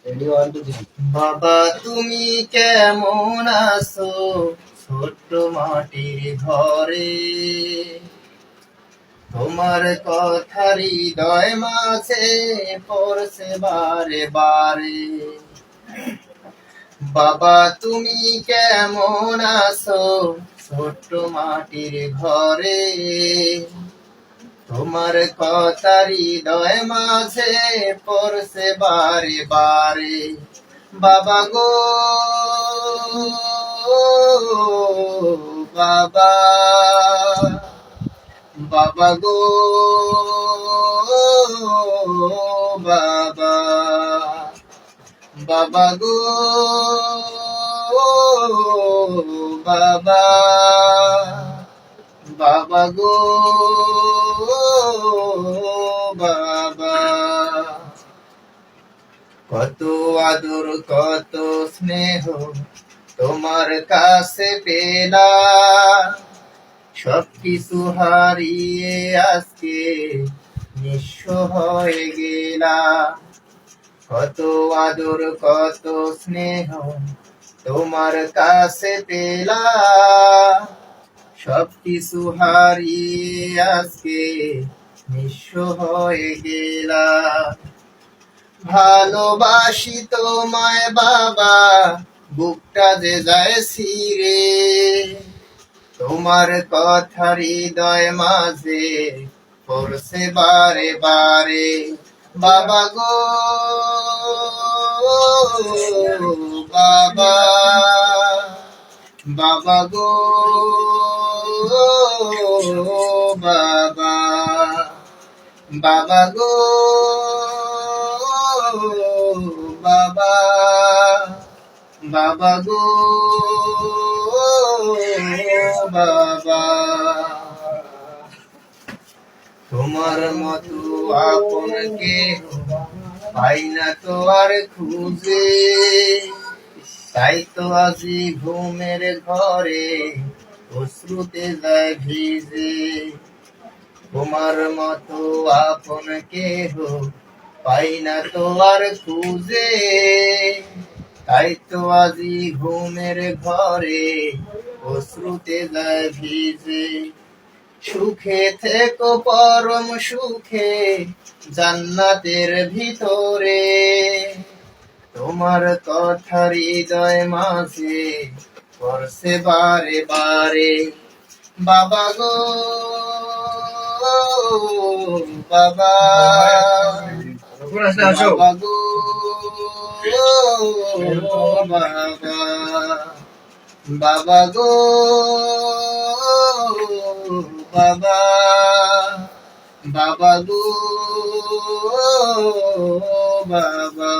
Ready, 1 2 3। বাবা তুমি কেমন আছো ছোট্ট মাটির ঘরে, তোমার কথা হৃদয় মাঝে পড়ছে বারে বারে। বাবা তুমি কেমন আছো ছোট্ট মাটির ঘরে, তোমার কথা হৃদয় মাঝে পড়ছে বারে বারে। বাবা গো বাবা, বাবা গো বাবা, বাবা গো বাবা, বাবা গো বাবা। কত আদর কত স্নেহ তোমার কাছে পেলাম, সবকিছু হারিয়ে আজকে নিঃস্ব হয়ে গেলাম। কত আদর কত স্নেহ তোমার কাছে পেলাম, সবকিছু হারিয়ে আজকে নিঃস্ব হয়ে গেলাম। ভালোবাসি তোমায় বাবা, বুকটা যে যায় ছিঁড়ে, তোমার কথা হৃদয় মাঝে পড়ছে বারে বারে। বাবা গো বাবা, বাবা গো বাবা, বাবা গো বাবা, বাবা গো বাবা। তোমার মতো আপন কেহ পাই না তো আর খুঁজে, তাই তো আজি ঘুমের ঘরে অশ্রুতে যায় ভিজে। তোমার মতো আপন কেহ পাই না তো আর খুঁজে, তাই তো আজি ঘুমের ঘরে অশ্রুতে যায় ভিজে। সুখে থেকো পরম সুখে জান্নাতের ভিতরে, তোমার কথা হৃদয় মাঝে পড়ছে বারে বারে। বাবা গো বাবা, বাবা গো বাবা, বাবা গো বাবা, বাবা গো বাবা।